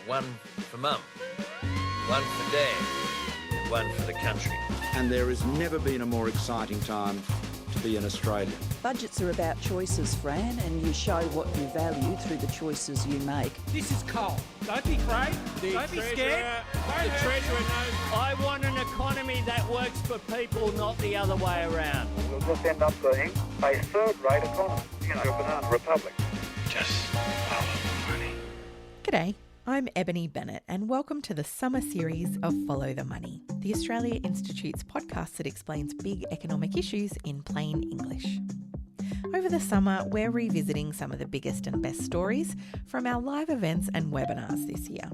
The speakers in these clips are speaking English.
One for Mum, one for Dad, and one for the country. And there has never been a more exciting time to be an Australian. Budgets are about choices, Fran, and you show what you value through the choices you make. This is coal. Don't be afraid. Don't be scared. The Treasurer knows. I want an economy that works for people, not the other way around. We'll just end up being a third-rate economy, a banana republic. Just follow the money. G'day, I'm Ebony Bennett and welcome to the summer series of Follow the Money, the Australia Institute's podcast that explains big economic issues in plain English. Over the summer, we're revisiting some of the biggest and best stories from our live events and webinars this year.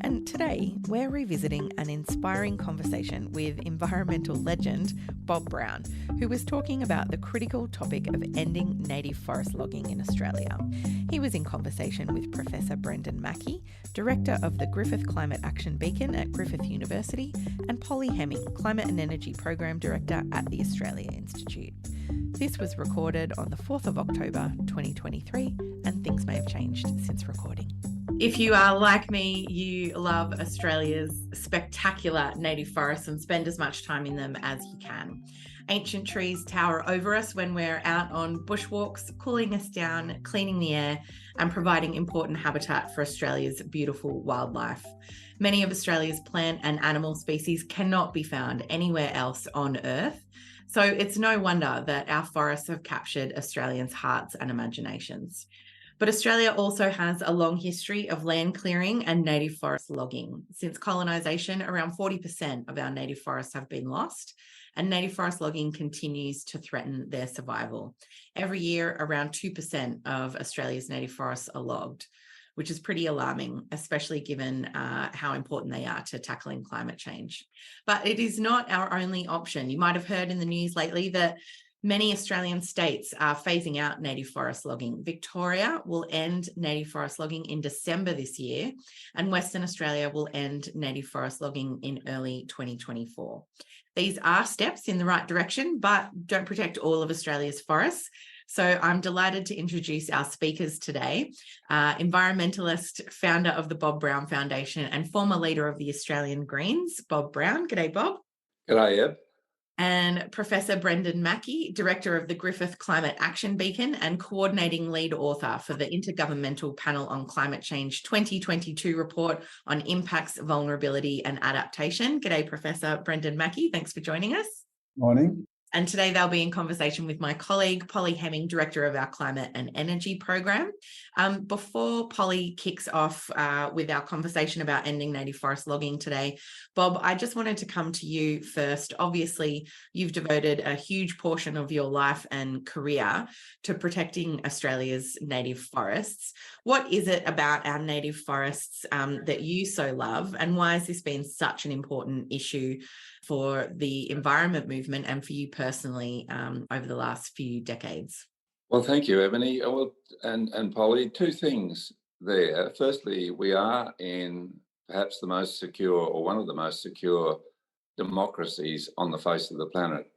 And today, we're revisiting an inspiring conversation with environmental legend Bob Brown, who was talking about the critical topic of ending native forest logging in Australia. He was in conversation with Professor Brendan Mackey, Director of the Griffith Climate Action Beacon at Griffith University, and Polly Hemming, Climate and Energy Program Director at the Australia Institute. This was recorded on the 4th of October 2023, and things may have changed since recording. If you are like me, you love Australia's spectacular native forests and spend as much time in them as you can. Ancient trees tower over us when we're out on bushwalks, cooling us down, cleaning the air, and providing important habitat for Australia's beautiful wildlife. Many of Australia's plant and animal species cannot be found anywhere else on Earth. So it's no wonder that our forests have captured Australians' hearts and imaginations. But Australia also has a long history of land clearing and native forest logging. Since colonisation, around 40% of our native forests have been lost, and native forest logging continues to threaten their survival. Every year, around 2% of Australia's native forests are logged, which is pretty alarming, especially given how important they are to tackling climate change. But it is not our only option. You might have heard in the news lately that many Australian states are phasing out native forest logging. Victoria will end native forest logging in December this year, and Western Australia will end native forest logging in early 2024. These are steps in the right direction, but don't protect all of Australia's forests. So I'm delighted to introduce our speakers today, environmentalist, founder of the Bob Brown Foundation and former leader of the Australian Greens, Bob Brown. G'day, Bob. G'day, Eb. And Professor Brendan Mackey, Director of the Griffith Climate Action Beacon and coordinating lead author for the Intergovernmental Panel on Climate Change 2022 report on impacts, vulnerability and adaptation. G'day, Professor Brendan Mackey. Thanks for joining us. Morning. And today they'll be in conversation with my colleague, Polly Hemming, Director of our Climate and Energy Program. Before Polly kicks off with our conversation about ending native forest logging today, Bob, I just wanted to come to you first. Obviously, you've devoted a huge portion of your life and career to protecting Australia's native forests. What is it about our native forests that you so love, and why has this been such an important issue for the environment movement and for you personally over the last few decades? Well, thank you, Ebony. Well, and Polly, two things there. Firstly, we are in perhaps the most secure or one of the most secure democracies on the face of the planet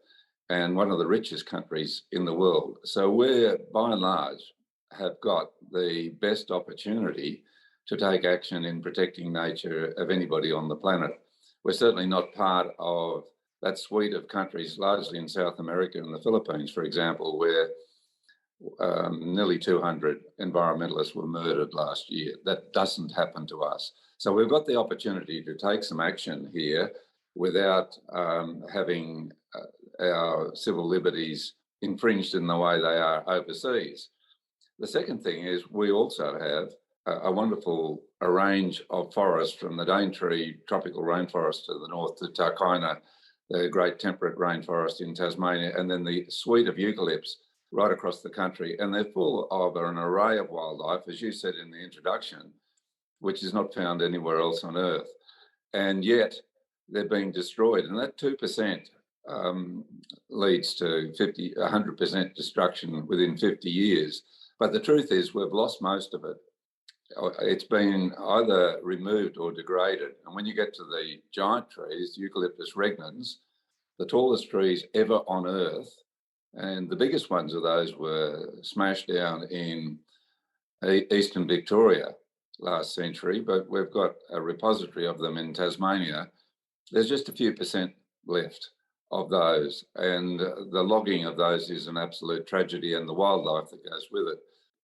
and one of the richest countries in the world. So we're, by and large, have got the best opportunity to take action in protecting nature of anybody on the planet. We're certainly not part of that suite of countries, largely in South America and the Philippines, for example, where nearly 200 environmentalists were murdered last year. That doesn't happen to us. So we've got the opportunity to take some action here without having our civil liberties infringed in the way they are overseas. The second thing is we also have a wonderful range of forests from the Daintree tropical rainforest to the north to Tarkina, the great temperate rainforest in Tasmania, and then the suite of eucalypts right across the country. And they're full of an array of wildlife, as you said in the introduction, which is not found anywhere else on Earth. And yet they're being destroyed. And that 2% leads to 100% destruction within 50 years. But the truth is we've lost most of it. It's been either removed or degraded. And when you get to the giant trees, Eucalyptus regnans, the tallest trees ever on Earth, and the biggest ones of those were smashed down in eastern Victoria last century, but we've got a repository of them in Tasmania. There's just a few percent left of those, and the logging of those is an absolute tragedy, and the wildlife that goes with it.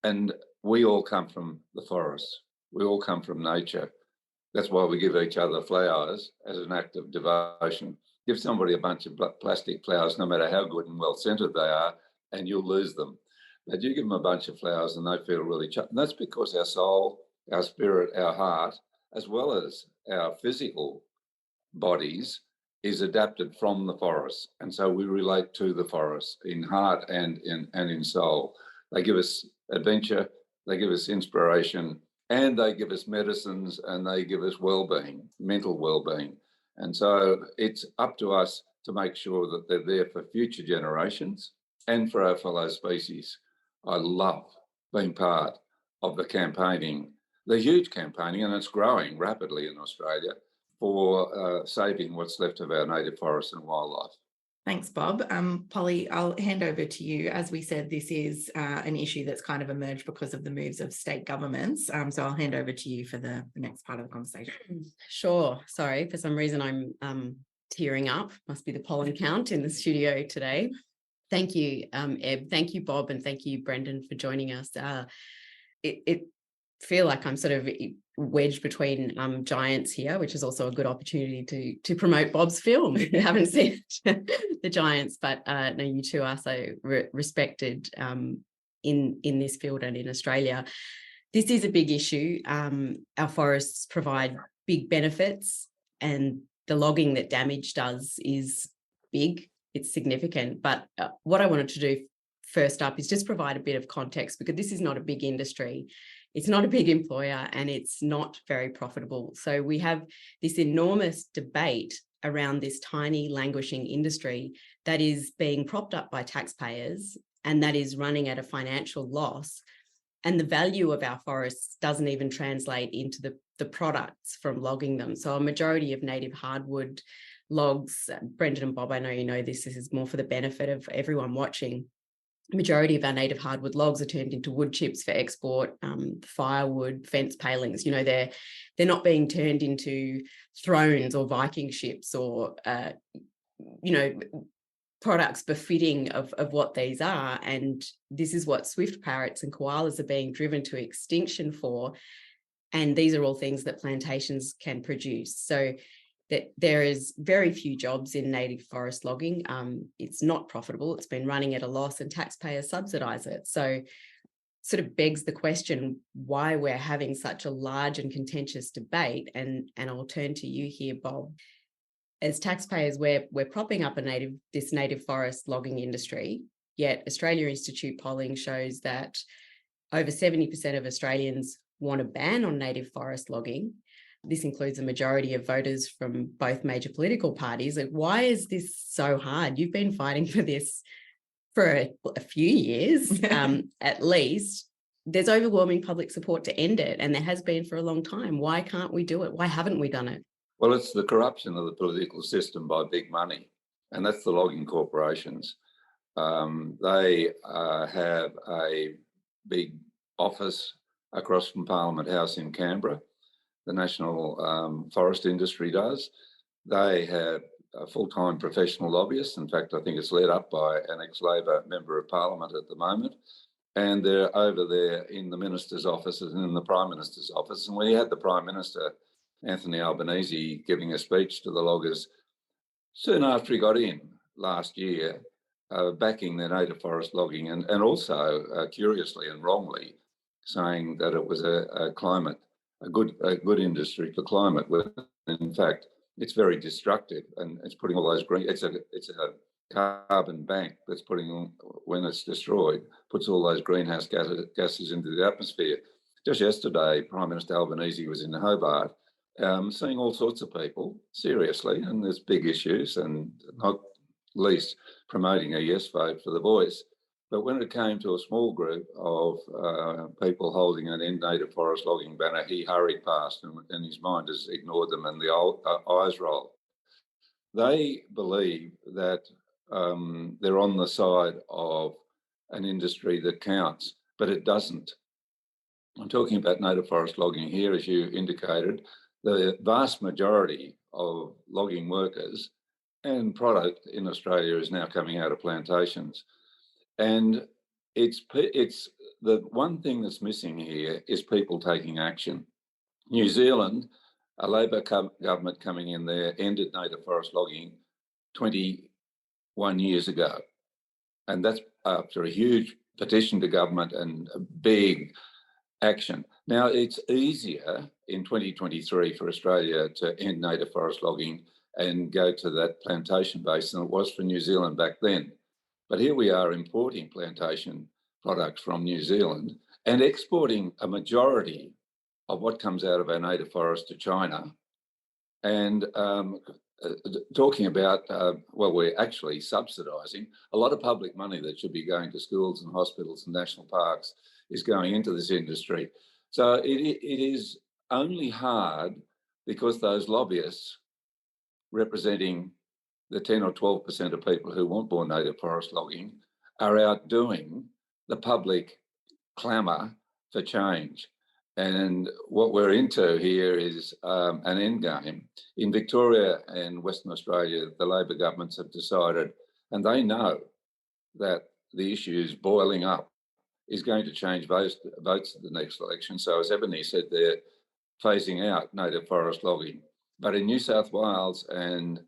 And we all come from the forest. We all come from nature. That's why we give each other flowers as an act of devotion. Give somebody a bunch of plastic flowers, no matter how good and well-scented they are, and you'll lose them. But you give them a bunch of flowers and they feel really chuffed. And that's because our soul, our spirit, our heart, as well as our physical bodies, is adapted from the forest. And so we relate to the forest in heart and in soul. They give us adventure, they give us inspiration, and they give us medicines, and they give us well-being, mental well-being. And so it's up to us to make sure that they're there for future generations and for our fellow species. I love being part of the campaigning, the huge campaigning, and it's growing rapidly in Australia, for saving what's left of our native forests and wildlife. Thanks, Bob. Polly, I'll hand over to you. As we said, this is an issue that's kind of emerged because of the moves of state governments. So I'll hand over to you for the next part of the conversation. Sure. Sorry, for some reason I'm tearing up. Must be the pollen count in the studio today. Thank you, Eb. Thank you, Bob, and thank you, Brendan, for joining us. It feel like I'm sort of wedged between giants here, which is also a good opportunity to promote Bob's film. If you haven't seen it, The Giants, but no, you two are so respected in this field and in Australia. This is a big issue. Our forests provide big benefits, and the logging that damage does is big. It's significant. But what I wanted to do first up is just provide a bit of context, because this is not a big industry. It's not a big employer, and it's not very profitable. So we have this enormous debate around this tiny languishing industry that is being propped up by taxpayers and that is running at a financial loss. And the value of our forests doesn't even translate into the products from logging them. So a majority of native hardwood logs, Brendan and Bob, I know you know this is more for the benefit of everyone watching. Majority of our native hardwood logs are turned into wood chips for export, firewood, fence palings. You know, they're not being turned into thrones or Viking ships or, products befitting of what these are. And this is what swift parrots and koalas are being driven to extinction for. And these are all things that plantations can produce. So that there is very few jobs in native forest logging. It's not profitable. It's been running at a loss, and taxpayers subsidise it. So sort of begs the question why we're having such a large and contentious debate. And I'll turn to you here, Bob. As taxpayers, we're propping up this native forest logging industry, yet Australia Institute polling shows that over 70% of Australians want a ban on native forest logging. This includes a majority of voters from both major political parties. Like, why is this so hard? You've been fighting for this for a few years, at least. There's overwhelming public support to end it, and there has been for a long time. Why can't we do it? Why haven't we done it? Well, it's the corruption of the political system by big money, and that's the logging corporations. They have a big office across from Parliament House in Canberra. The National Forest Industry does. They have full-time professional lobbyists. In fact, I think it's led up by an ex-Labor Member of Parliament at the moment. And they're over there in the Minister's offices and in the Prime Minister's office. And we had the Prime Minister, Anthony Albanese, giving a speech to the loggers soon after he got in last year, backing their native forest logging, and also, curiously and wrongly, saying that it was a good industry for climate. When in fact, it's very destructive, and it's putting all those it's a carbon bank that's putting, when it's destroyed, puts all those greenhouse gases into the atmosphere. Just yesterday, Prime Minister Albanese was in Hobart, seeing all sorts of people seriously, and there's big issues, and not least promoting a yes vote for the Voice. But when it came to a small group of people holding an end native forest logging banner, he hurried past, and his mind has ignored them, and the eyes roll. They believe that they're on the side of an industry that counts, but it doesn't. I'm talking about native forest logging here, as you indicated. The vast majority of logging workers and product in Australia is now coming out of plantations. And it's the one thing that's missing here is people taking action. New Zealand, a Labor government coming in there, ended native forest logging 21 years ago. And that's after a huge petition to government and a big action. Now, it's easier in 2023 for Australia to end native forest logging and go to that plantation base than it was for New Zealand back then. But here we are importing plantation products from New Zealand and exporting a majority of what comes out of our native forest to China. And talking about, well, we're actually subsidising a lot of public money that should be going to schools and hospitals and national parks is going into this industry. So it is only hard because those lobbyists representing the 10 or 12% of people who want more native forest logging are outdoing the public clamour for change. And what we're into here is an end game. In Victoria and Western Australia, the Labor governments have decided, and they know that the issue is boiling up, is going to change votes at the next election. So as Ebony said, they're phasing out native forest logging. But in New South Wales and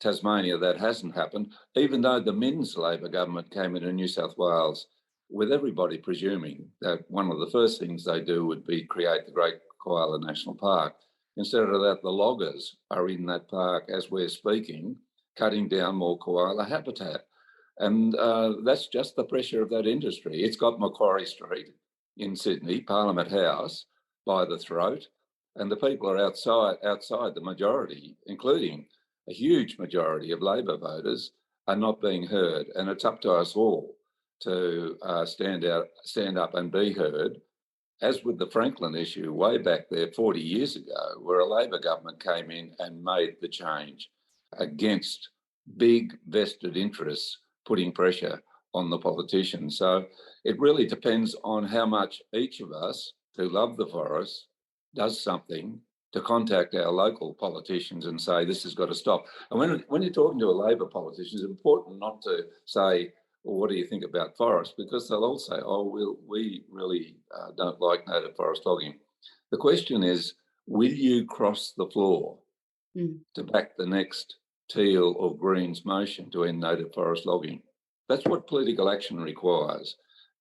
Tasmania, that hasn't happened, even though the Minns Labor government came into New South Wales with everybody presuming that one of the first things they do would be create the Great Koala National Park. Instead of that, the loggers are in that park as we're speaking, cutting down more koala habitat. And that's just the pressure of that industry. It's got Macquarie Street in Sydney, Parliament House, by the throat, and the people are outside the majority, including a huge majority of Labor voters, are not being heard. And it's up to us all to stand up and be heard, as with the Franklin issue way back there 40 years ago, where a Labor government came in and made the change against big vested interests putting pressure on the politicians. So it really depends on how much each of us who love the forest does something to contact our local politicians and say, this has got to stop. And when you're talking to a Labor politician, it's important not to say, well, what do you think about forests? Because they'll all say, oh, we really don't like native forest logging. The question is, will you cross the floor to back the next Teal or Greens motion to end native forest logging? That's what political action requires.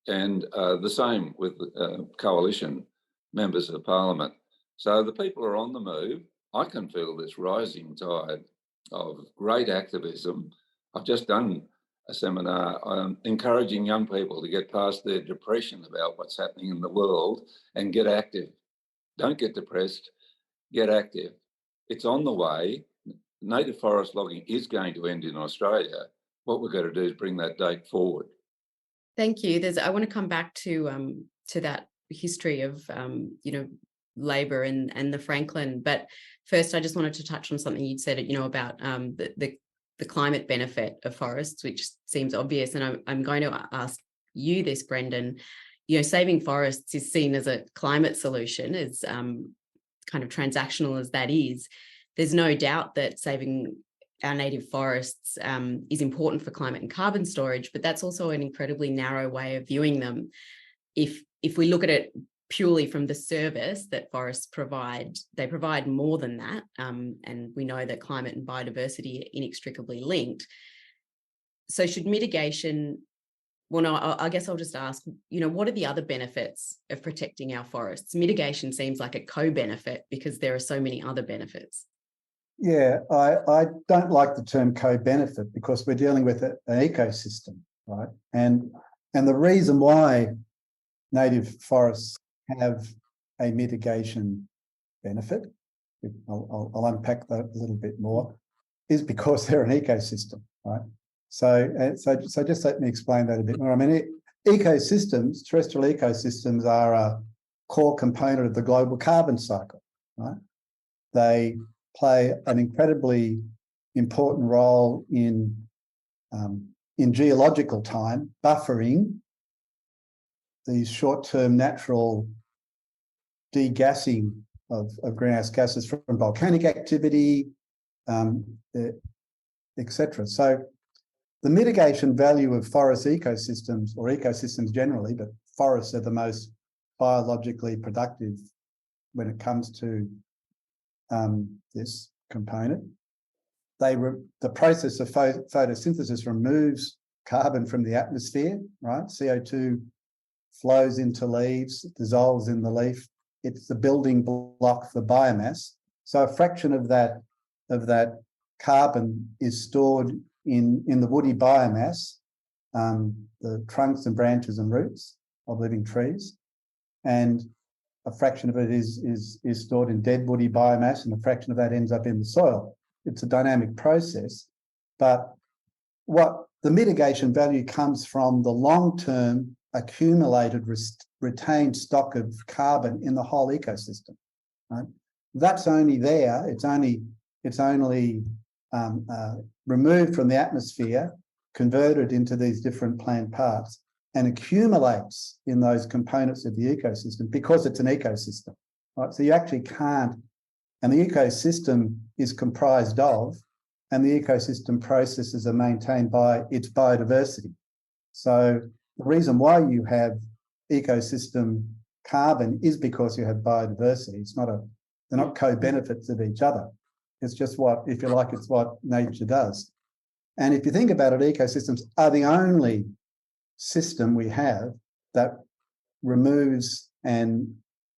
And the same with coalition members of Parliament. So the people are on the move. I can feel this rising tide of great activism. I've just done a seminar encouraging young people to get past their depression about what's happening in the world and get active. Don't get depressed, get active. It's on the way. Native forest logging is going to end in Australia. What we've got to do is bring that date forward. Thank you. I want to come back to that history of Labor and the Franklin. But first, I just wanted to touch on something you'd said, about the climate benefit of forests, which seems obvious. And I'm going to ask you this, Brendan. Saving forests is seen as a climate solution, as kind of transactional as that is. There's no doubt that saving our native forests is important for climate and carbon storage, but that's also an incredibly narrow way of viewing them. If we look at it purely from the service that forests provide, they provide more than that. And we know that climate and biodiversity are inextricably linked. So should mitigation, well, no, I guess I'll just ask, what are the other benefits of protecting our forests? Mitigation seems like a co-benefit because there are so many other benefits. Yeah, I don't like the term co-benefit because we're dealing with an ecosystem, right? And the reason why native forests have a mitigation benefit, I'll unpack that a little bit more, is because they're an ecosystem, right? So just let me explain that a bit more. I mean, ecosystems, terrestrial ecosystems, are a core component of the global carbon cycle, right? They play an incredibly important role in geological time, buffering these short-term natural degassing of greenhouse gases from volcanic activity, etc. So the mitigation value of forest ecosystems, or ecosystems generally, but forests are the most biologically productive when it comes to this component. The process of photosynthesis removes carbon from the atmosphere, right? CO2 flows into leaves, dissolves in the leaf. It's the building block for biomass. So a fraction of that carbon is stored in the woody biomass, the trunks and branches and roots of living trees, and a fraction of it is stored in dead woody biomass, and a fraction of that ends up in the soil. It's a dynamic process, but what the mitigation value comes from the long-term accumulated retained stock of carbon in the whole ecosystem. Right? That's only there. It's only removed from the atmosphere, converted into these different plant parts, and accumulates in those components of the ecosystem because it's an ecosystem. Right? So you actually can't, and the ecosystem is comprised of, and the ecosystem processes are maintained by its biodiversity. So the reason why you have ecosystem carbon is because you have biodiversity. They're not co-benefits of each other. It's just what, if you like, it's what nature does. And if you think about it, ecosystems are the only system we have that removes and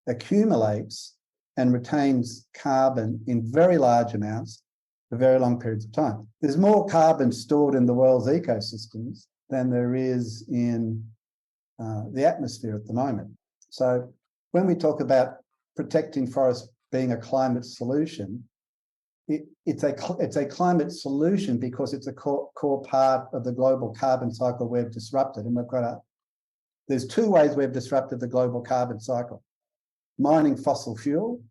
accumulates and retains carbon in very large amounts for very long periods of time. There's more carbon stored in the world's ecosystems than there is in the atmosphere at the moment. So when we talk about protecting forests being a climate solution, it's a climate solution because it's a core part of the global carbon cycle we've disrupted. And there's two ways we've disrupted the global carbon cycle. Mining fossil fuel,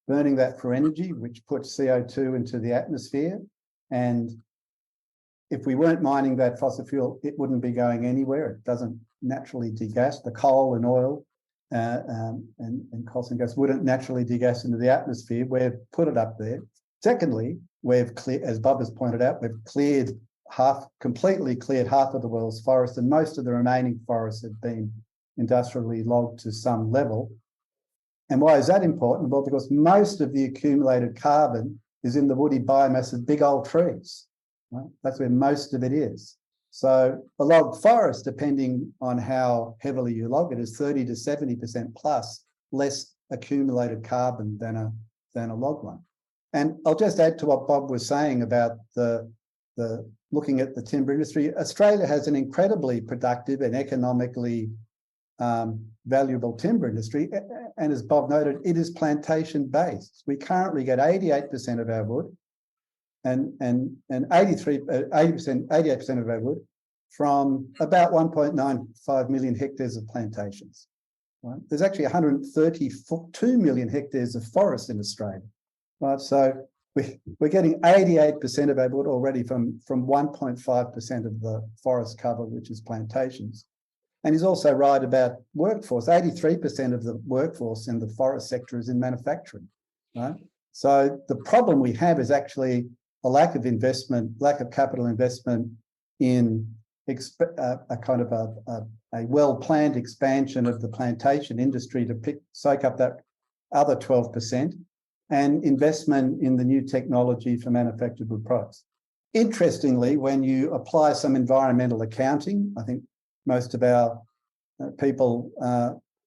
burning that for energy, which puts CO2 into the atmosphere. And if we weren't mining that fossil fuel, it wouldn't be going anywhere. It doesn't naturally degas. The coal and oil and coal and gas wouldn't naturally degas into the atmosphere. We've put it up there. Secondly, we've cleared, as Bob has pointed out, we've completely cleared half of the world's forests, and most of the remaining forests have been industrially logged to some level. And why is that important? Well, because most of the accumulated carbon is in the woody biomass of big old trees. Right? That's where most of it is. So a logged forest, depending on how heavily you log it, is 30 to 70% plus less accumulated carbon than a logged one. And I'll just add to what Bob was saying about the looking at the timber industry. Australia has an incredibly productive and economically valuable timber industry. And as Bob noted, it is plantation based. We currently get 88% of our wood and 88% of our wood from about 1.95 million hectares of plantations. Right? There's actually 132 million hectares of forest in Australia. Right, so we're getting 88% of our wood already from 1.5% of the forest cover, which is plantations. And he's also right about workforce. 83% of the workforce in the forest sector is in manufacturing. Right? So the problem we have is actually a lack of investment, lack of capital investment in a kind of a well-planned expansion of the plantation industry to soak up that other 12%. And investment in the new technology for manufactured wood products. Interestingly, when you apply some environmental accounting, I think most of our people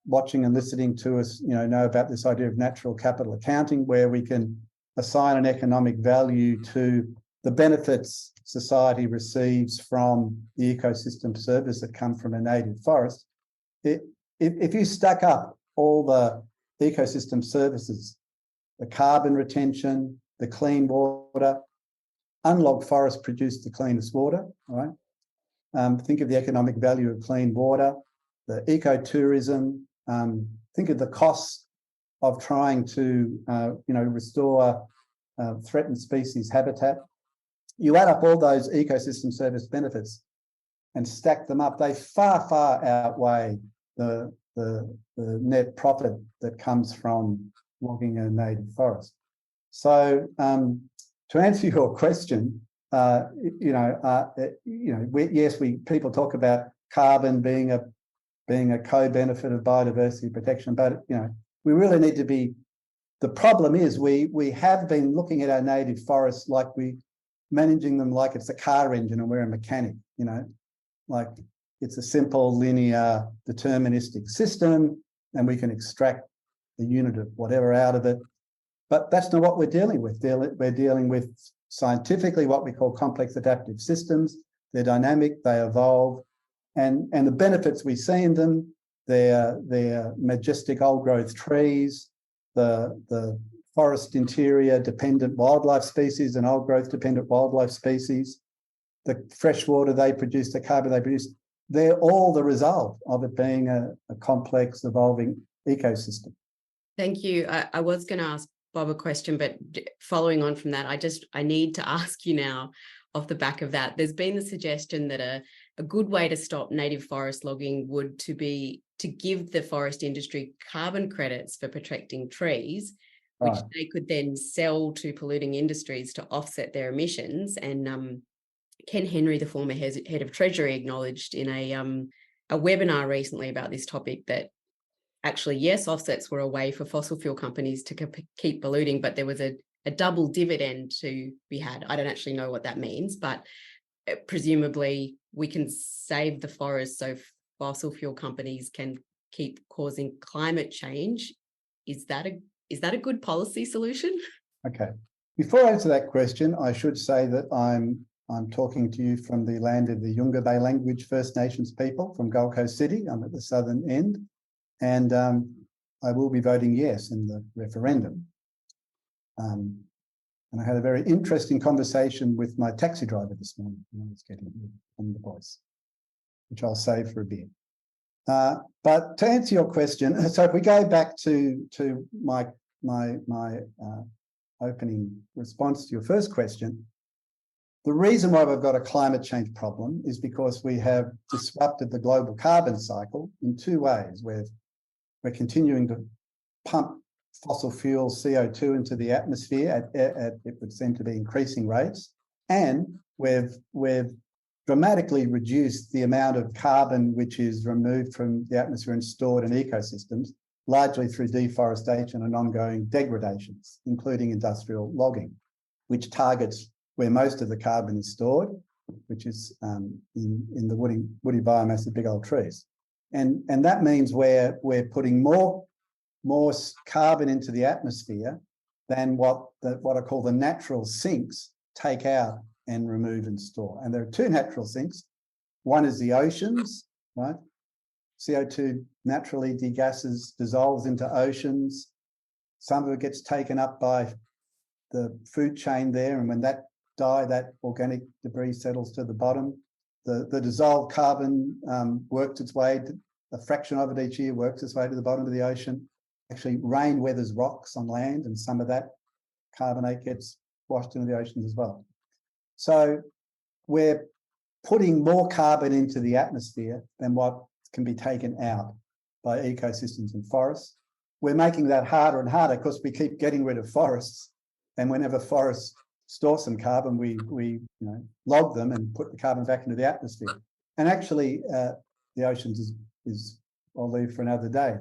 watching and listening to us, know about this idea of natural capital accounting, where we can assign an economic value to the benefits society receives from the ecosystem service that come from a native forest. If you stack up all the ecosystem services, the carbon retention, the clean water, unlogged forests produce the cleanest water, right? Think of the economic value of clean water, the ecotourism, think of the costs of trying to, restore threatened species habitat. You add up all those ecosystem service benefits and stack them up, they far, far outweigh the net profit that comes from logging a native forest. So to answer your question, people talk about carbon being a co-benefit of biodiversity protection, but we really need to be. The problem is we have been looking at our native forests like managing them like it's a car engine and we're a mechanic. Like it's a simple linear deterministic system, and we can extract the unit of whatever out of it. But that's not what we're dealing with. We're dealing with scientifically what we call complex adaptive systems. They're dynamic, they evolve, and the benefits we see in them, they're majestic old growth trees, the forest interior dependent wildlife species and old growth dependent wildlife species, the fresh water they produce, the carbon they produce, they're all the result of it being a complex evolving ecosystem. Thank you. I was going to ask Bob a question, but following on from that, I need to ask you now off the back of that. There's been the suggestion that a good way to stop native forest logging would be to give the forest industry carbon credits for protecting trees, which they could then sell to polluting industries to offset their emissions. And Ken Henry, the former head of Treasury, acknowledged in a webinar recently about this topic that actually, yes, offsets were a way for fossil fuel companies to keep polluting, but there was a double dividend to be had. I don't actually know what that means, but presumably we can save the forest so fossil fuel companies can keep causing climate change. Is that a good policy solution? Okay. Before I answer that question, I should say that I'm talking to you from the land of the Yunga Bay language First Nations people from Gold Coast City. I'm at the southern end, and I will be voting yes in the referendum. And I had a very interesting conversation with my taxi driver this morning when I was getting here from the voice, which I'll save for a bit. But to answer your question, so if we go back to my opening response to your first question, the reason why we've got a climate change problem is because we have disrupted the global carbon cycle in two ways. We're continuing to pump fossil fuel CO2 into the atmosphere at it would seem to be increasing rates, and we've dramatically reduced the amount of carbon which is removed from the atmosphere and stored in ecosystems, largely through deforestation and ongoing degradations, including industrial logging, which targets where most of the carbon is stored, which is in the woody biomass of big old trees. And that means we're putting more carbon into the atmosphere than what I call the natural sinks take out and remove and store. And there are two natural sinks. One is the oceans, right? CO2 naturally degasses, dissolves into oceans. Some of it gets taken up by the food chain there, and when that organic debris settles to the bottom. The dissolved carbon works its way, a fraction of it each year works its way to the bottom of the ocean. Actually, rain weathers rocks on land, and some of that carbonate gets washed into the oceans as well. So we're putting more carbon into the atmosphere than what can be taken out by ecosystems and forests. We're making that harder and harder because we keep getting rid of forests, and whenever forests store some carbon, we log them and put the carbon back into the atmosphere. And actually, the oceans is I'll leave for another day.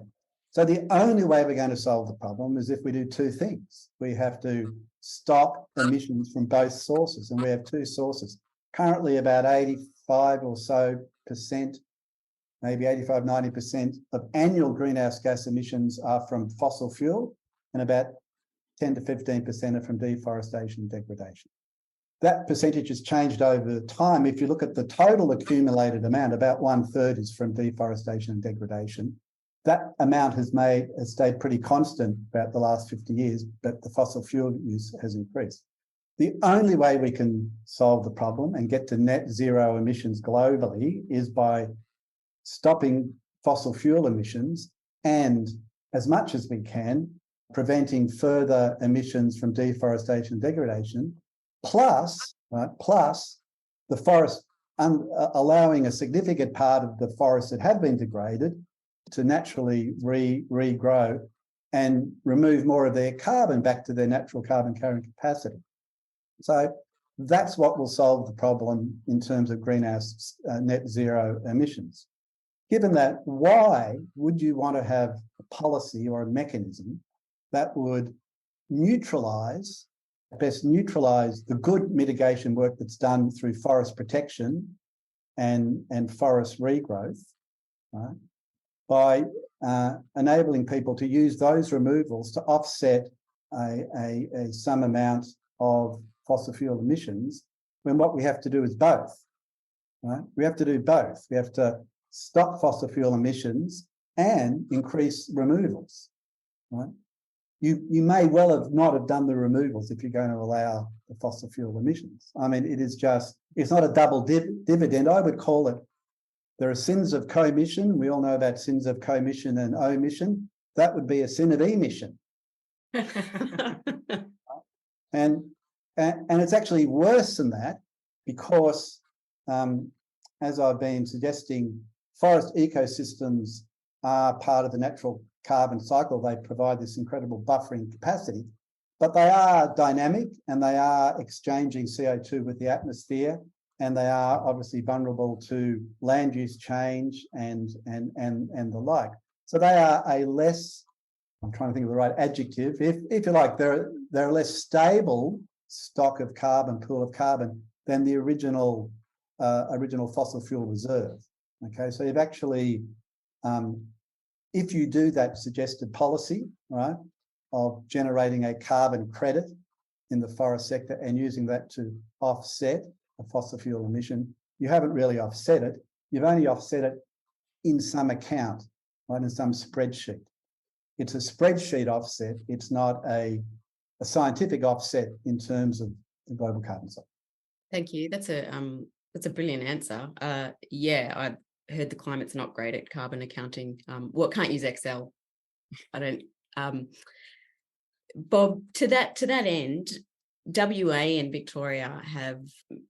So the only way we're going to solve the problem is if we do two things. We have to stop emissions from both sources, and we have two sources. Currently, about 85 or so percent, maybe 85, 90% of annual greenhouse gas emissions are from fossil fuel, and about 10 to 15% are from deforestation and degradation. That percentage has changed over time. If you look at the total accumulated amount, about 1/3 is from deforestation and degradation. That amount has stayed pretty constant about the last 50 years, but the fossil fuel use has increased. The only way we can solve the problem and get to net zero emissions globally is by stopping fossil fuel emissions and, as much as we can, preventing further emissions from deforestation and degradation, plus the forest, allowing a significant part of the forests that have been degraded to naturally regrow and remove more of their carbon back to their natural carbon carrying capacity. So that's what will solve the problem in terms of greenhouse net zero emissions. Given that, why would you want to have a policy or a mechanism that would neutralise the good mitigation work that's done through forest protection and forest regrowth, right, by enabling people to use those removals to offset some amount of fossil fuel emissions, when what we have to do is both, right? We have to do both. We have to stop fossil fuel emissions and increase removals, right? You may well have not have done the removals if you're going to allow the fossil fuel emissions. I mean, it's not a double dividend. I would call it, there are sins of commission. We all know about sins of commission and omission. That would be a sin of emission. And it's actually worse than that, because as I've been suggesting, forest ecosystems are part of the natural carbon cycle. They provide this incredible buffering capacity, but they are dynamic and they are exchanging CO2 with the atmosphere, and they are obviously vulnerable to land use change and the like. So they are a less, I'm trying to think of the right adjective, if you like, they're a less stable stock of carbon, pool of carbon, than the original fossil fuel reserve. Okay, so you've actually, if you do that suggested policy, right, of generating a carbon credit in the forest sector and using that to offset a fossil fuel emission, you haven't really offset it. You've only offset it in some account, right, in some spreadsheet. It's a spreadsheet offset. It's not a scientific offset in terms of the global carbon cycle. Thank you. That's a brilliant answer. Yeah, I heard the climate's not great at carbon accounting. Well, can't use Excel. I don't. Bob, to that end, WA and Victoria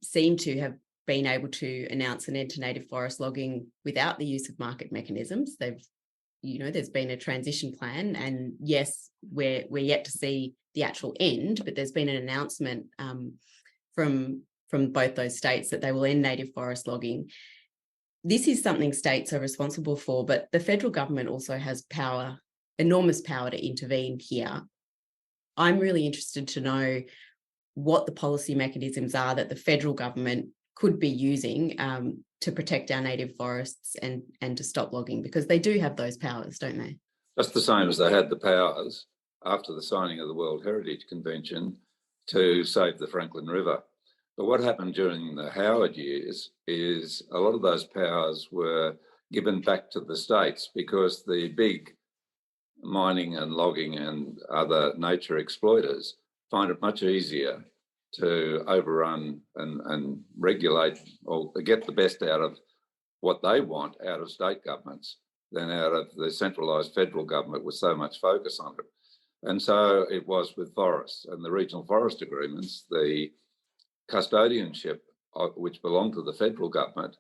seem to have been able to announce an end to native forest logging without the use of market mechanisms. There's been a transition plan, and yes, we're yet to see the actual end, but there's been an announcement from both those states that they will end native forest logging. This is something states are responsible for, but the federal government also has power, enormous power to intervene here. I'm really interested to know what the policy mechanisms are that the federal government could be using to protect our native forests and to stop logging, because they do have those powers, don't they? Just the same as they had the powers after the signing of the World Heritage Convention to save the Franklin River. But what happened during the Howard years is a lot of those powers were given back to the states, because the big mining and logging and other nature exploiters find it much easier to overrun and regulate or get the best out of what they want out of state governments than out of the centralised federal government with so much focus on it. And so it was with forests and the regional forest agreements. The custodianship, which belonged to the federal government,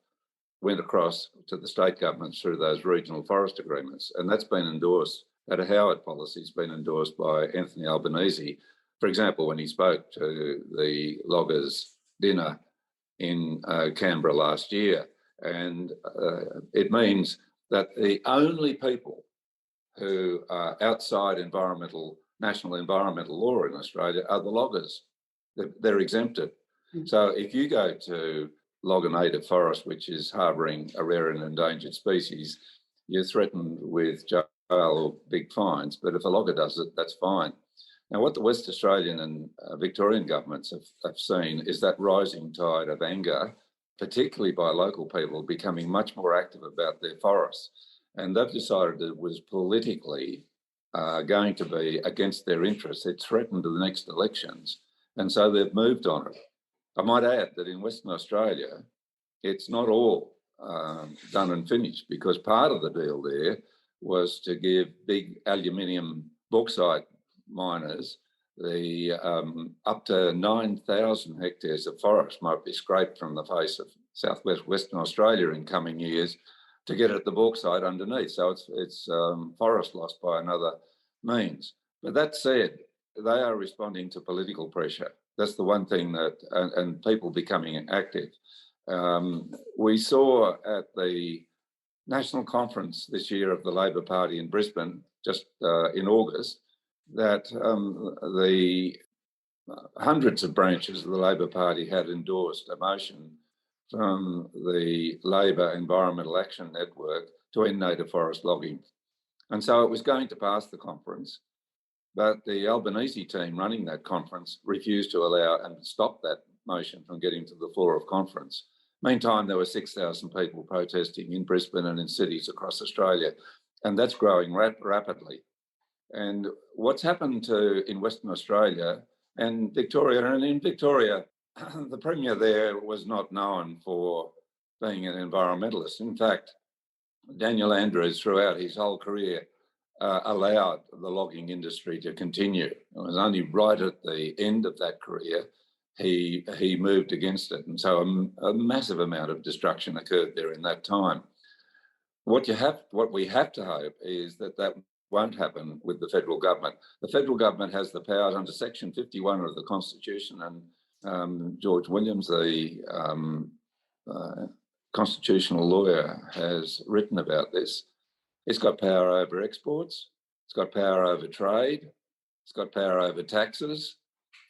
went across to the state governments through those regional forest agreements. And that's been endorsed, that Howard policy has been endorsed by Anthony Albanese, for example, when he spoke to the loggers' dinner in Canberra last year. And it means that the only people who are outside national environmental law in Australia are the loggers. They're exempted. So if you go to log a native forest, which is harbouring a rare and endangered species, you're threatened with jail or big fines. But if a logger does it, that's fine. Now, what the West Australian and Victorian governments have seen is that rising tide of anger, particularly by local people, becoming much more active about their forests. And they've decided it was politically going to be against their interests. It threatened the next elections. And so they've moved on it. I might add that in Western Australia, it's not all done and finished, because part of the deal there was to give big aluminium bauxite miners the up to 9,000 hectares of forest might be scraped from the face of southwest Western Australia in coming years, to get at the bauxite underneath. So it's forest loss by another means. But that said, they are responding to political pressure. That's the one thing that, and people becoming active. We saw at the national conference this year of the Labor Party in Brisbane, just in August, that the hundreds of branches of the Labor Party had endorsed a motion from the Labor Environmental Action Network to end native forest logging. And so it was going to pass the conference, but the Albanese team running that conference refused to allow and stop that motion from getting to the floor of conference. Meantime, there were 6,000 people protesting in Brisbane and in cities across Australia, and that's growing rapidly. And what's happened in Western Australia and Victoria, and in Victoria, the Premier there was not known for being an environmentalist. In fact, Daniel Andrews, throughout his whole career, allowed the logging industry to continue. It was only right at the end of that career he moved against it. And so a massive amount of destruction occurred there in that time. What we have to hope is that won't happen with the federal government. The federal government has the powers under Section 51 of the Constitution, and George Williams, the constitutional lawyer, has written about this. It's got power over exports, it's got power over trade, it's got power over taxes,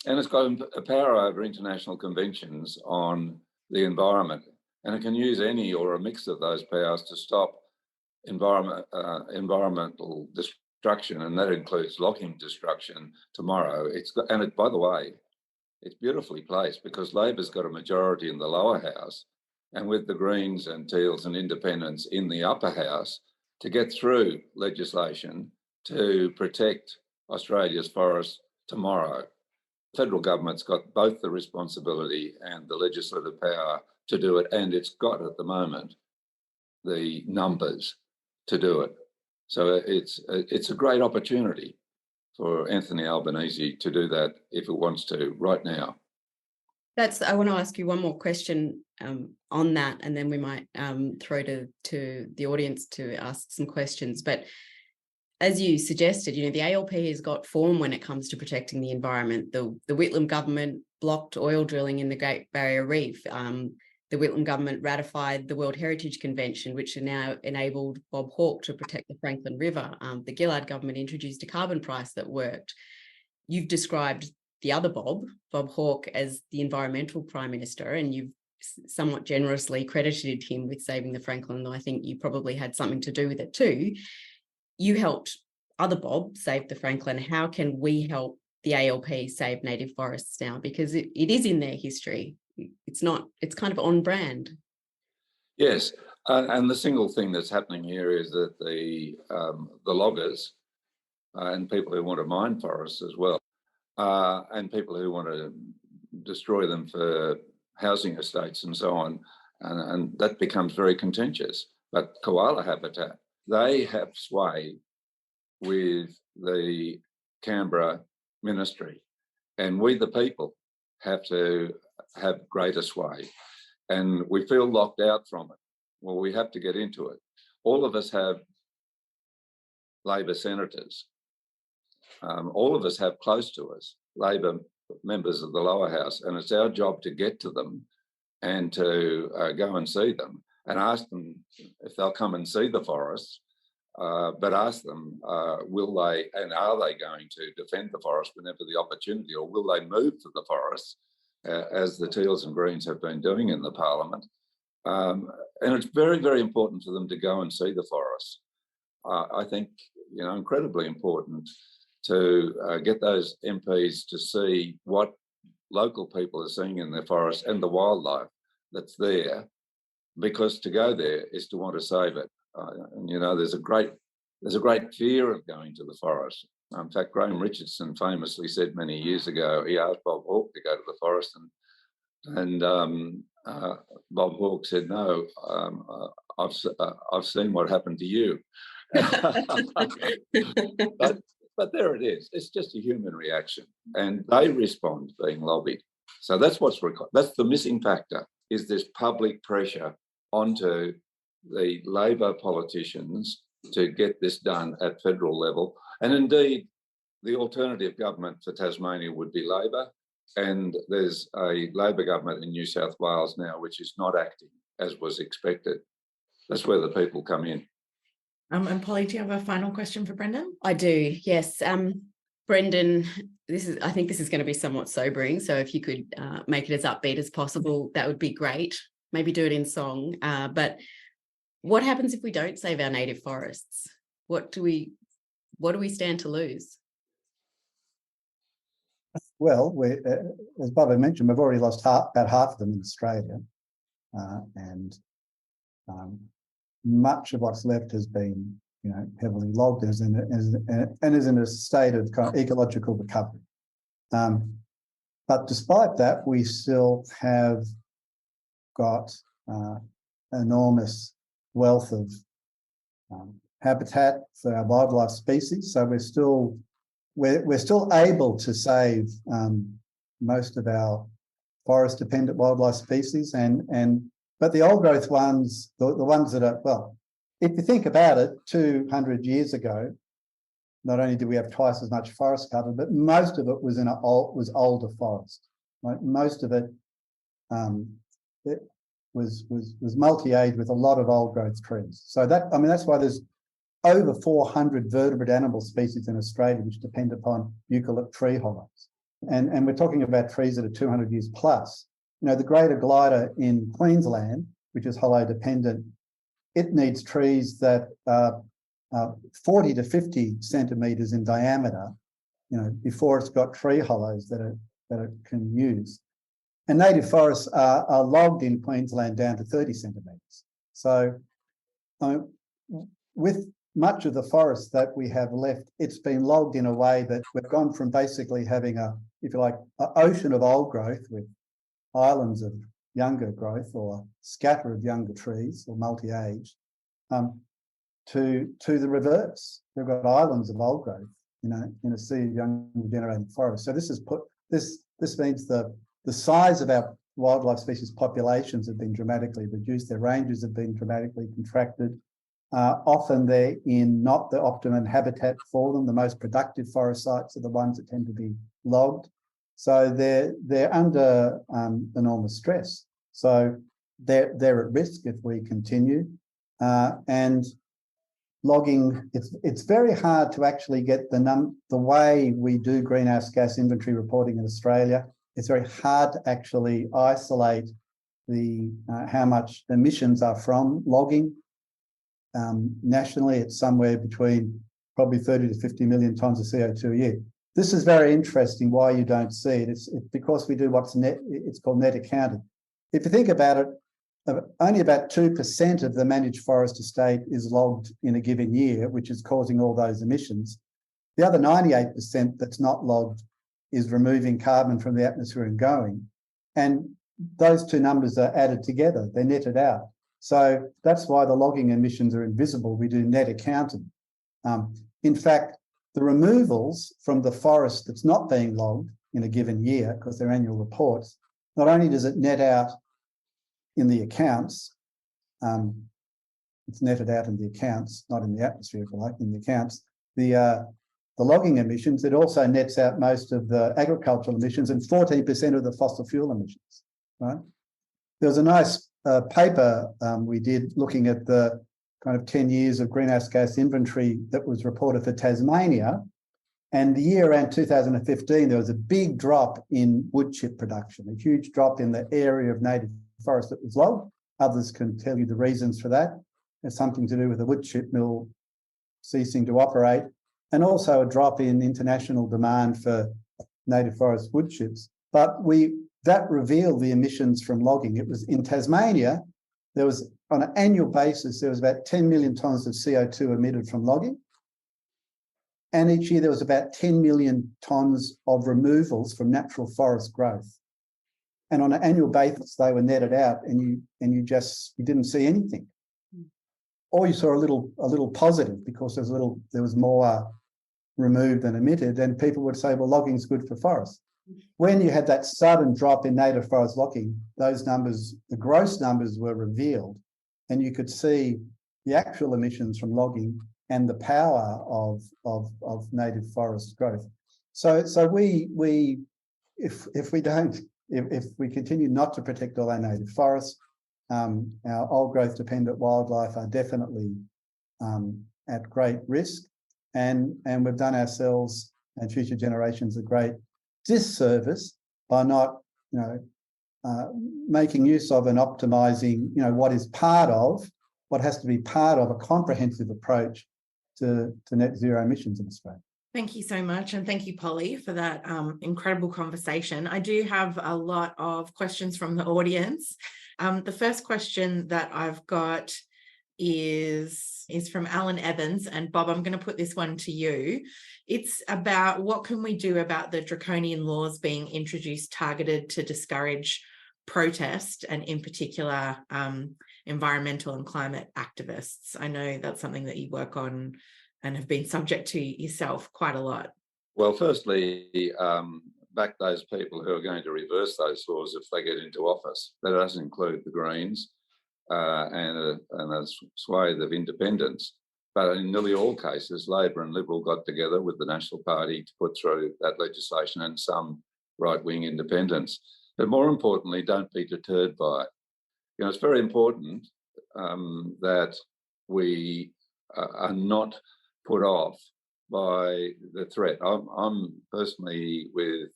and it's got a power over international conventions on the environment. And it can use any or a mix of those powers to stop environmental destruction, and that includes logging destruction tomorrow. By the way, it's beautifully placed because Labor's got a majority in the lower house, and with the Greens and Teals and Independents in the upper house, to get through legislation to protect Australia's forests tomorrow. The federal government's got both the responsibility and the legislative power to do it, and it's got at the moment the numbers to do it. So it's a great opportunity for Anthony Albanese to do that if it wants to right now. I want to ask you one more question on that, and then we might throw to the audience to ask some questions. But as you suggested, the ALP has got form when it comes to protecting the environment. The Whitlam government blocked oil drilling in the Great Barrier Reef. The Whitlam government ratified the World Heritage Convention, which now enabled Bob Hawke to protect the Franklin River. The Gillard government introduced a carbon price that worked. You've described the other Bob Hawke, as the environmental prime minister, and you've somewhat generously credited him with saving the Franklin, though I think you probably had something to do with it too. You helped other Bob save the Franklin. How can we help the ALP save native forests now? Because it is in their history. It's kind of on brand. Yes, and the single thing that's happening here is that the loggers and people who want to mine forests as well, and people who want to destroy them for housing estates and so on, and that becomes very contentious. But koala habitat, they have sway with the Canberra ministry, and we the people have to have greater sway, and we feel locked out from it. Well, we have to get into it. All of us have Labor senators. All of us have close to us Labor members of the lower house, and it's our job to get to them and to go and see them and ask them if they'll come and see the forests, but ask them, will they and are they going to defend the forest whenever the opportunity, or will they move to the forests as the Teals and Greens have been doing in the parliament? And it's very, very important for them to go and see the forests. I think, incredibly important to get those MPs to see what local people are seeing in their forests and the wildlife that's there, because to go there is to want to save it. And there's a great fear of going to the forest. In fact, Graham Richardson famously said many years ago, he asked Bob Hawke to go to the forest, and Bob Hawke said, "No, I've seen what happened to you." But there it is. It's just a human reaction, and they respond being lobbied. So that's what's required. That's the missing factor, is this public pressure onto the Labor politicians to get this done at federal level. And indeed, the alternative government for Tasmania would be Labor, and there's a Labor government in New South Wales now which is not acting as was expected. That's where the people come in. And Polly, do you have a final question for Brendan? I do, yes. Brendan, I think this is going to be somewhat sobering. So if you could make it as upbeat as possible, that would be great. Maybe do it in song. But what happens if we don't save our native forests? What do we stand to lose? Well, as Bob had mentioned, we've already lost about half of them in Australia, and much of what's left has been, heavily logged and is in a state of kind of ecological recovery. But despite that, we still have got enormous wealth of habitat for our wildlife species. So we're still able to save most of our forest-dependent wildlife species, but the old growth ones, the ones that are, well, if you think about it, 200 years ago, not only did we have twice as much forest cover, but most of it was was older forest. Right? Most of it, it was multi-age with a lot of old growth trees. So that's why there's over 400 vertebrate animal species in Australia which depend upon eucalypt tree hollows. And we're talking about trees that are 200 years plus. The greater glider in Queensland, which is hollow dependent, it needs trees that are 40 to 50 centimetres in diameter, before it's got tree hollows that it can use. And native forests are logged in Queensland down to 30 centimetres. So with much of the forest that we have left, it's been logged in a way that we've gone from basically having an ocean of old growth with islands of younger growth or scatter of younger trees or multi-age, to the reverse. We've got islands of old growth, in a sea of young generating forest. So this means the size of our wildlife species populations have been dramatically reduced. Their ranges have been dramatically contracted. Often they're in not the optimum habitat for them. The most productive forest sites are the ones that tend to be logged. So they're under enormous stress. So they're at risk if we continue. And logging, it's very hard to actually get the way we do greenhouse gas inventory reporting in Australia. It's very hard to actually isolate how much emissions are from logging. Nationally, it's somewhere between probably 30 to 50 million tonnes of CO2 a year. This is very interesting why you don't see it. It's because we do it's called net accounting. If you think about it, only about 2% of the managed forest estate is logged in a given year, which is causing all those emissions. The other 98% that's not logged is removing carbon from the atmosphere and going. And those two numbers are added together, they're netted out. So that's why the logging emissions are invisible. We do net accounting. In fact, the removals from the forest that's not being logged in a given year, because they're annual reports, not only does it net out in the accounts, it's netted out in the accounts, not in the atmosphere, if you like, in the accounts, the logging emissions, it also nets out most of the agricultural emissions and 14% of the fossil fuel emissions, right? There was a nice paper we did looking at the kind of 10 years of greenhouse gas inventory that was reported for Tasmania. And the year around 2015, there was a big drop in wood chip production, a huge drop in the area of native forest that was logged. Others can tell you the reasons for that. It's something to do with the wood chip mill ceasing to operate, and also a drop in international demand for native forest wood chips. But that revealed the emissions from logging. It was in Tasmania, there was, on an annual basis, there was about 10 million tonnes of CO2 emitted from logging. And each year there was about 10 million tonnes of removals from natural forest growth. And on an annual basis, they were netted out, and you didn't see anything. Or you saw a little positive because there was more removed than emitted, and people would say, well, logging's good for forests. When you had that sudden drop in native forest logging, those numbers, the gross numbers were revealed, and you could see the actual emissions from logging and the power of native forest growth. So if we continue not to protect all our native forests, our old growth dependent wildlife are definitely at great risk, and we've done ourselves and future generations a great disservice by not, making use of and optimising, what has to be part of a comprehensive approach to net zero emissions in Australia. Thank you so much. And thank you, Polly, for that incredible conversation. I do have a lot of questions from the audience. The first question that I've got is from Alan Evans. And Bob, I'm going to put this one to you. It's about what can we do about the draconian laws being introduced targeted to discourage protest, and in particular environmental and climate activists. I know that's something that you work on and have been subject to yourself quite a lot. Well, firstly, back those people who are going to reverse those laws if they get into office. That doesn't include the Greens and a swathe of independents. But in nearly all cases, Labor and Liberal got together with the National Party to put through that legislation, and some right-wing independents. But more importantly, don't be deterred by it. It's very important that we are not put off by the threat. I'm personally with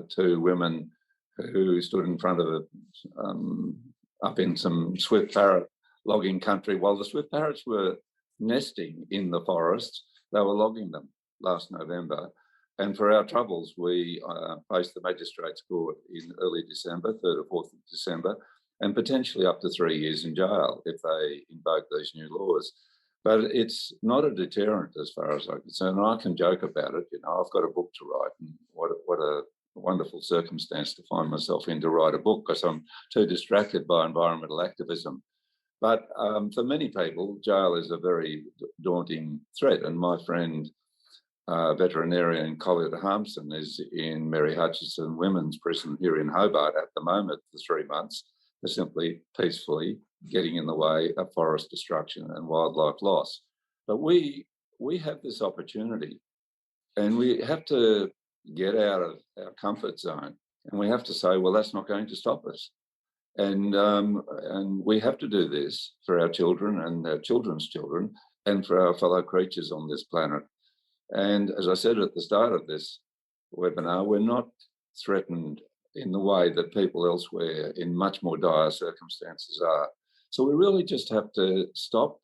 two women who stood in front of up in some swift parrot logging country. While the swift parrots were nesting in the forests, they were logging them last November. And for our troubles, we faced the Magistrates Court in early December, 3rd or 4th of December, and potentially up to 3 years in jail if they invoke these new laws. But it's not a deterrent as far as I'm concerned. I can joke about it. I've got a book to write, and what a wonderful circumstance to find myself in to write a book, because I'm too distracted by environmental activism. But for many people, jail is a very daunting threat. And my friend, veterinarian Collier Harmson, is in Mary Hutchinson Women's Prison here in Hobart at the moment for 3 months for simply peacefully getting in the way of forest destruction and wildlife loss. But we have this opportunity, and we have to get out of our comfort zone, and we have to say, well, that's not going to stop us. And we have to do this for our children and our children's children and for our fellow creatures on this planet. And as I said at the start of this webinar, we're not threatened in the way that people elsewhere in much more dire circumstances are. So we really just have to stop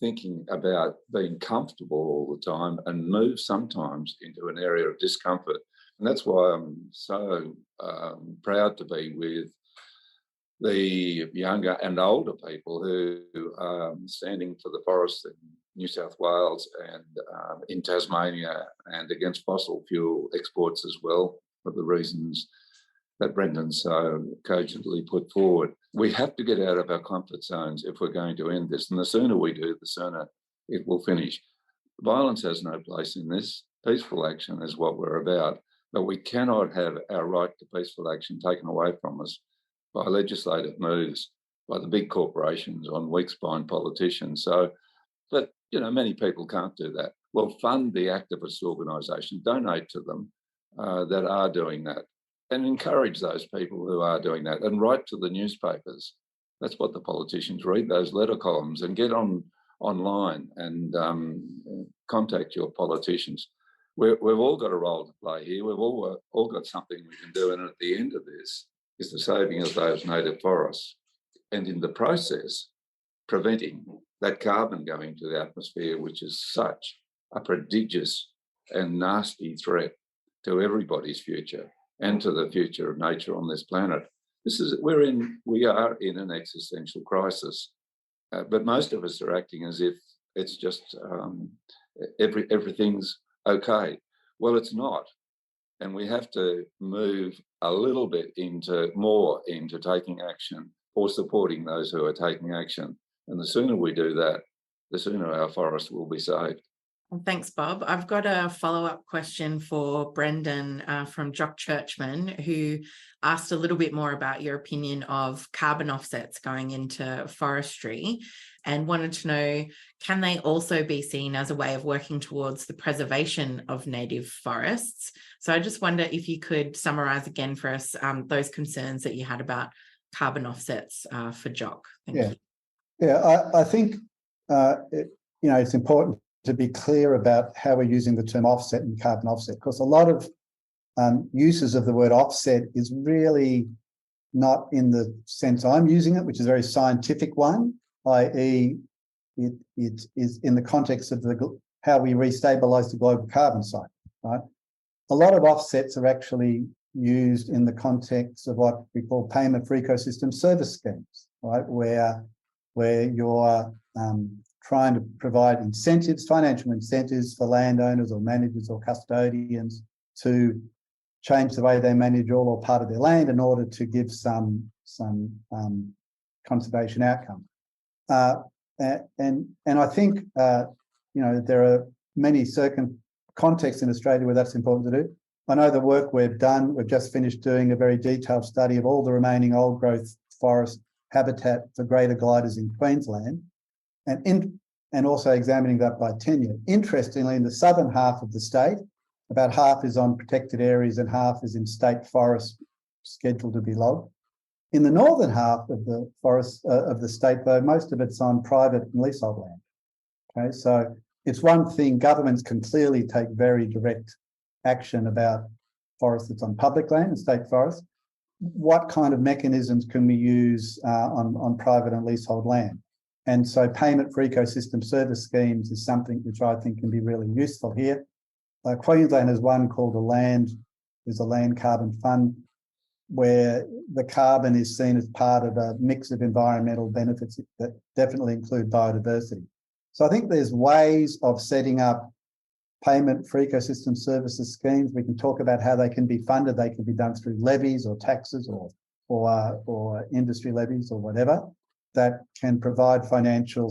thinking about being comfortable all the time and move sometimes into an area of discomfort. And that's why I'm so proud to be with the younger and older people who are standing for the forests in New South Wales and in Tasmania, and against fossil fuel exports as well, for the reasons that Brendan so cogently put forward. We have to get out of our comfort zones if we're going to end this. And the sooner we do, the sooner it will finish. Violence has no place in this. Peaceful action is what we're about. But we cannot have our right to peaceful action taken away from us by legislative moves, by the big corporations on weak-spine politicians. So, but, many people can't do that. Well, fund the activist organisations, donate to them that are doing that, and encourage those people who are doing that, and write to the newspapers. That's what the politicians read, those letter columns, and get online and contact your politicians. We've all got a role to play here. We've all got something we can do, and at the end of this is the saving of those native forests, and in the process, preventing that carbon going to the atmosphere, which is such a prodigious and nasty threat to everybody's future and to the future of nature on this planet. We are in an existential crisis, but most of us are acting as if it's just everything's okay. Well, it's not. And we have to move a little bit more into taking action or supporting those who are taking action. And the sooner we do that, the sooner our forests will be saved. Thanks, Bob. I've got a follow-up question for Brendan from Jock Churchman, who asked a little bit more about your opinion of carbon offsets going into forestry and wanted to know, can they also be seen as a way of working towards the preservation of native forests? So I just wonder if you could summarise again for us those concerns that you had about carbon offsets for Jock. Thank you. Yeah, I think it's important to be clear about how we're using the term offset and carbon offset, because a lot of uses of the word offset is really not in the sense I'm using it, which is a very scientific one, i.e. it is in the context of how we restabilise the global carbon cycle, right? A lot of offsets are actually used in the context of what we call payment for ecosystem service schemes, right? Where you're trying to provide incentives, financial incentives for landowners or managers or custodians to change the way they manage all or part of their land in order to give some conservation outcome. And I think there are many contexts in Australia where that's important to do. I know the work we've done. We've just finished doing a very detailed study of all the remaining old growth forest habitat for greater gliders in Queensland, and also examining that by tenure. Interestingly, in the southern half of the state, about half is on protected areas and half is in state forests scheduled to be logged. In the northern half of the forest of the state, though, most of it's on private and leasehold land. Okay, so it's one thing, governments can clearly take very direct action about forest that's on public land and state forests. What kind of mechanisms can we use on private and leasehold land? And so payment for ecosystem service schemes is something which I think can be really useful here. Queensland has one called there's a land carbon fund, where the carbon is seen as part of a mix of environmental benefits that definitely include biodiversity. So I think there's ways of setting up payment for ecosystem services schemes. We can talk about how they can be funded. They can be done through levies or taxes or industry levies or whatever, that can provide financial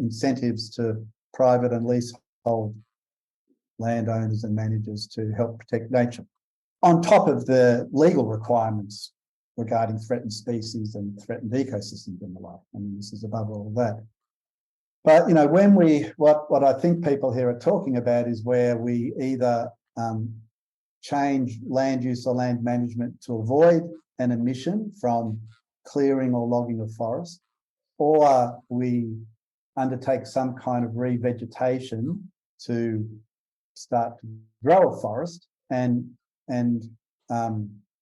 incentives to private and leasehold landowners and managers to help protect nature, on top of the legal requirements regarding threatened species and threatened ecosystems and the like. I mean, this is above all of that. But, when what I think people here are talking about is where we either change land use or land management to avoid an emission from clearing or logging of forest, or we undertake some kind of revegetation to start to grow a forest and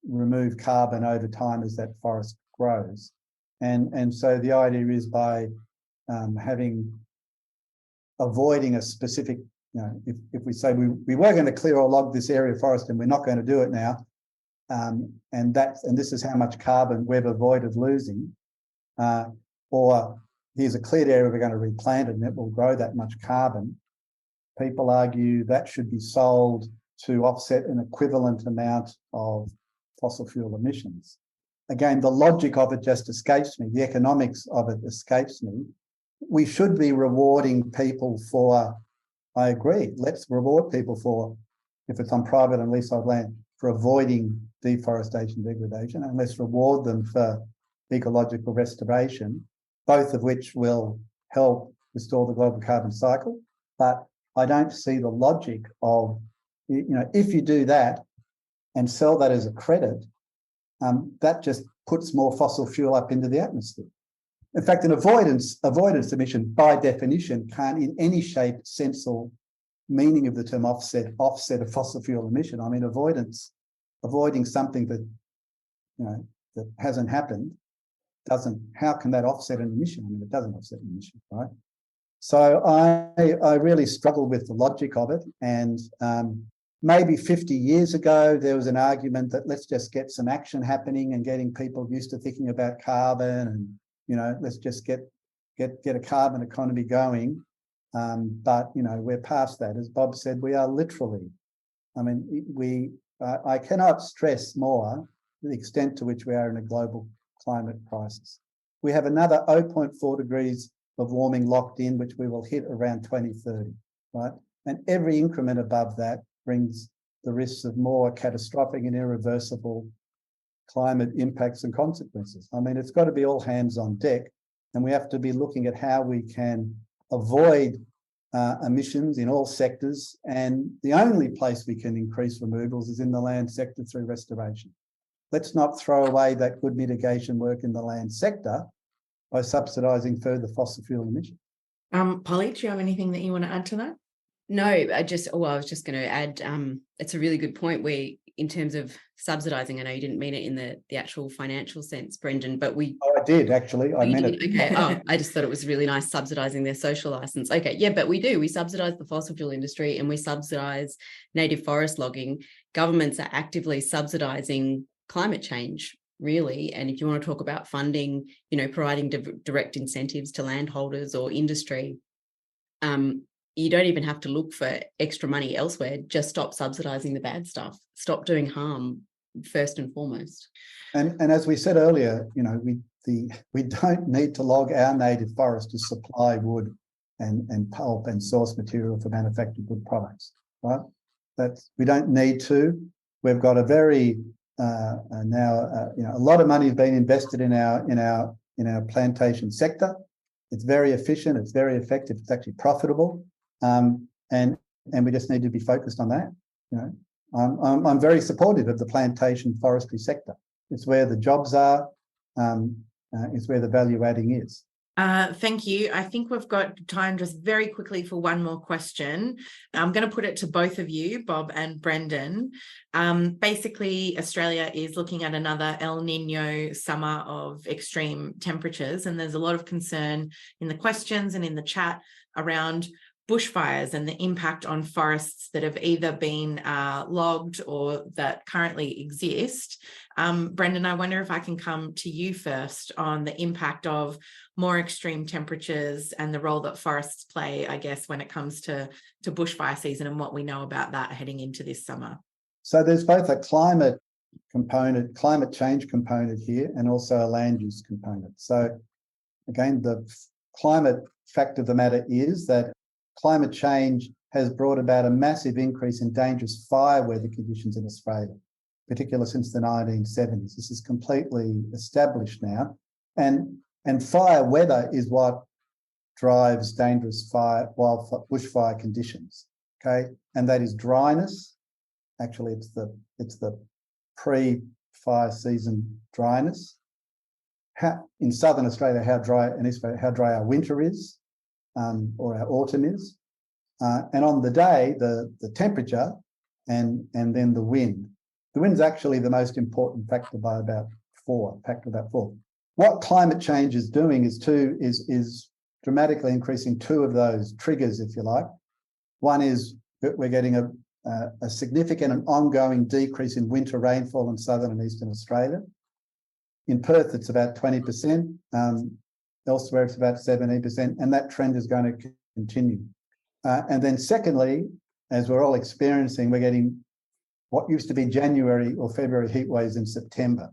remove carbon over time as that forest grows. And so the idea is by avoiding a specific, if we say we were going to clear or log this area of forest and we're not going to do it now, and this is how much carbon we've avoided losing, or here's a cleared area, we're going to replant it and it will grow that much carbon. People argue that should be sold to offset an equivalent amount of fossil fuel emissions. Again, the logic of it just escapes me. The economics of it escapes me. We should be rewarding people for, I agree, let's reward people for, if it's on private and leasehold land, for avoiding deforestation, degradation, and let's reward them for ecological restoration, both of which will help restore the global carbon cycle. But I don't see the logic of, if you do that and sell that as a credit, that just puts more fossil fuel up into the atmosphere. In fact, an avoidance emission, by definition, can't in any shape, sense, or meaning of the term offset a fossil fuel emission. I mean, avoiding something that, that hasn't happened how can that offset an emission? I mean, it doesn't offset an emission, right? So I really struggle with the logic of it. And maybe 50 years ago, there was an argument that let's just get some action happening and getting people used to thinking about carbon, and let's just get a carbon economy going. But we're past that. As Bob said, we are literally. I mean, I cannot stress more the extent to which we are in a global climate crisis. We have another 0.4 degrees of warming locked in, which we will hit around 2030, right? And every increment above that brings the risks of more catastrophic and irreversible climate impacts and consequences. I mean, it's got to be all hands on deck, and we have to be looking at how we can avoid emissions in all sectors. And the only place we can increase removals is in the land sector through restoration. Let's not throw away that good mitigation work in the land sector by subsidising further fossil fuel emissions. Polly, do you have anything that you want to add to that? No, I was just going to add, it's a really good point where in terms of subsidising, I know you didn't mean it in the actual financial sense, Brendan, but we... Oh, I did, actually. I meant it. Okay. Oh, I just thought it was really nice subsidising their social licence. Okay, yeah, but we do. We subsidise the fossil fuel industry and we subsidise native forest logging. Governments are actively subsidising climate change, really. And if you want to talk about funding, providing direct incentives to landholders or industry, you don't even have to look for extra money elsewhere. Just stop subsidising the bad stuff. Stop doing harm first and foremost. And as we said earlier, we don't need to log our native forest to supply wood and pulp and source material for manufactured wood products, right? We don't need to. We've got a very a lot of money has been invested in our plantation sector. It's very efficient. It's very effective. It's actually profitable. And we just need to be focused on that. I'm very supportive of the plantation forestry sector. It's where the jobs are. It's where the value adding is. Thank you. I think we've got time just very quickly for one more question. I'm going to put it to both of you, Bob and Brendan. Basically, Australia is looking at another El Nino summer of extreme temperatures, and there's a lot of concern in the questions and in the chat around bushfires and the impact on forests that have either been logged or that currently exist. Brendan, I wonder if I can come to you first on the impact of more extreme temperatures and the role that forests play, I guess, when it comes to bushfire season and what we know about that heading into this summer. So there's both a climate change component here, and also a land use component. So again, the climate fact of the matter is that climate change has brought about a massive increase in dangerous fire weather conditions in Australia, particularly since the 1970s. This is completely established now. And fire weather is what drives dangerous bushfire conditions, okay? And that is dryness. Actually, it's the pre-fire season dryness. In southern Australia, how dry our winter is, or our autumn is, and on the day, the temperature, and then the wind. The wind's actually the most important factor by about four. What climate change is doing is dramatically increasing two of those triggers, if you like. One is that we're getting a significant and ongoing decrease in winter rainfall in southern and eastern Australia. In Perth, it's about 20%. Elsewhere, it's about 17%, and that trend is going to continue. And then secondly, as we're all experiencing, we're getting what used to be January or February heat waves in September,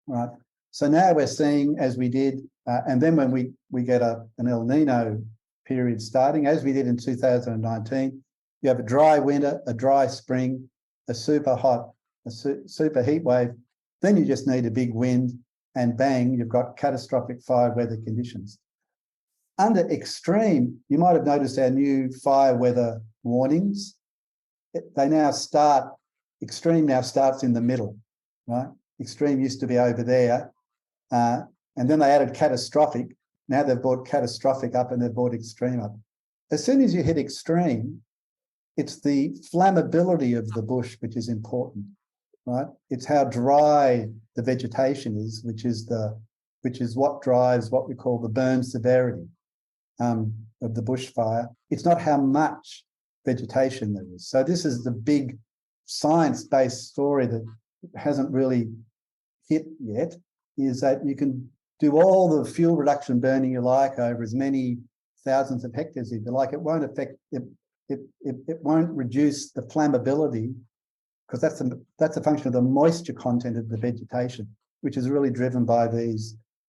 right? So now we're seeing, as we did, and then when we get an El Nino period starting, as we did in 2019, you have a dry winter, a dry spring, a super heat wave, then you just need a big wind, and bang, you've got catastrophic fire weather conditions. Under extreme, you might have noticed our new fire weather warnings. Extreme now starts in the middle, right? Extreme used to be over there, and then they added catastrophic. Now they've brought catastrophic up and they've brought extreme up. As soon as you hit extreme, it's the flammability of the bush which is important, right? It's how dry the vegetation is, which is what drives what we call the burn severity of the bushfire. It's not how much vegetation there is. So this is the big science-based story that hasn't really hit yet, is that you can do all the fuel reduction burning you like over as many thousands of hectares if you like. It won't affect it. It won't reduce the flammability, because that's a function of the moisture content of the vegetation, which is really driven by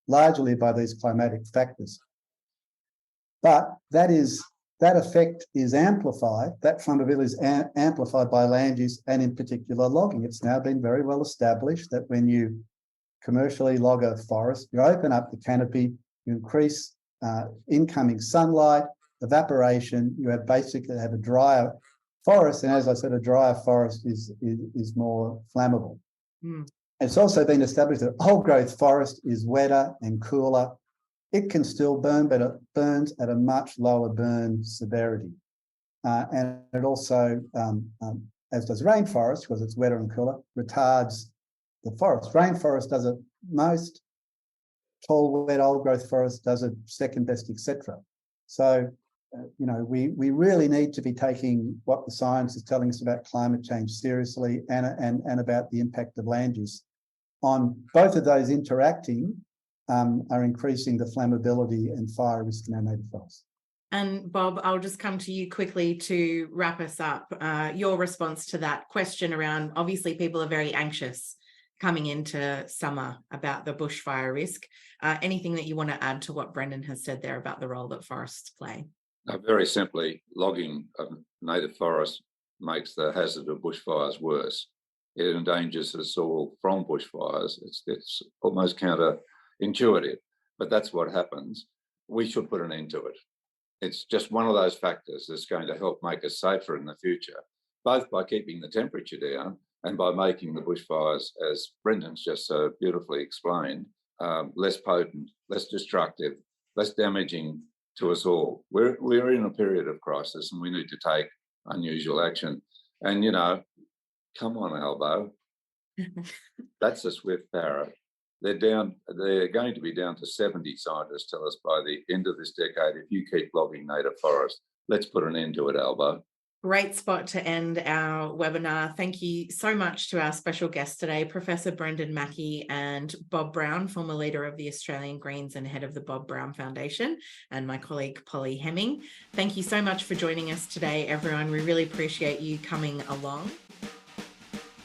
largely by these climatic factors. But that is that effect is amplified, that flammability is amplified by land use and in particular logging. It's now been very well established that when you commercially log a forest, you open up the canopy, you increase incoming sunlight, evaporation, you have basically have a drier forest, and as I said, a drier forest is more flammable. It's also been established that old growth forest is wetter and cooler. It can still burn, but it burns at a much lower burn severity. And it also, as does rainforest, because it's wetter and cooler, retards the forest. Rainforest does it most, tall, wet, old growth forest does it second best, etc. So, we really need to be taking what the science is telling us about climate change seriously and about the impact of land use. On both of those interacting, are increasing the flammability and fire risk in our native forests. And Bob, I'll just come to you quickly to wrap us up. Your response to that question around, obviously people are very anxious coming into summer about the bushfire risk. Anything that you want to add to what Brendan has said there about the role that forests play? Very simply, logging of native forest makes the hazard of bushfires worse. It endangers us all from bushfires. It's almost counterintuitive, but that's what happens. We should put an end to it. It's just one of those factors that's going to help make us safer in the future, both by keeping the temperature down and by making the bushfires, as Brendan's just so beautifully explained, less potent, less destructive, less damaging to us all. We're in a period of crisis and we need to take unusual action. And, come on, Albo. That's a swift parrot. They're going to be down to 70, scientists tell us, by the end of this decade if you keep logging native forest. Let's put an end to it, Albo. Great spot to end our webinar. Thank you so much to our special guests today, Professor Brendan Mackey and Bob Brown, former leader of the Australian Greens and head of the Bob Brown Foundation, and my colleague Polly Hemming. Thank you so much for joining us today, everyone. We really appreciate you coming along.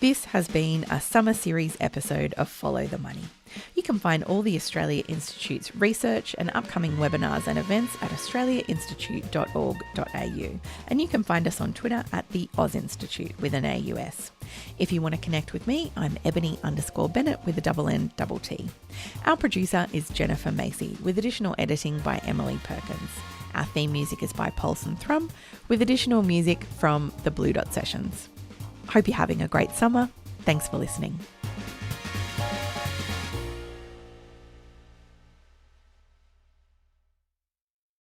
This has been a summer series episode of Follow the Money. You can find all the Australia Institute's research and upcoming webinars and events at australiainstitute.org.au, and you can find us on Twitter at the Oz Institute with an AUS. If you want to connect with me, I'm Ebony_Bennett with a N_T. Our producer is Jennifer Macy with additional editing by Emily Perkins. Our theme music is by Paulson Thrum with additional music from the Blue Dot Sessions. Hope you're having a great summer. Thanks for listening.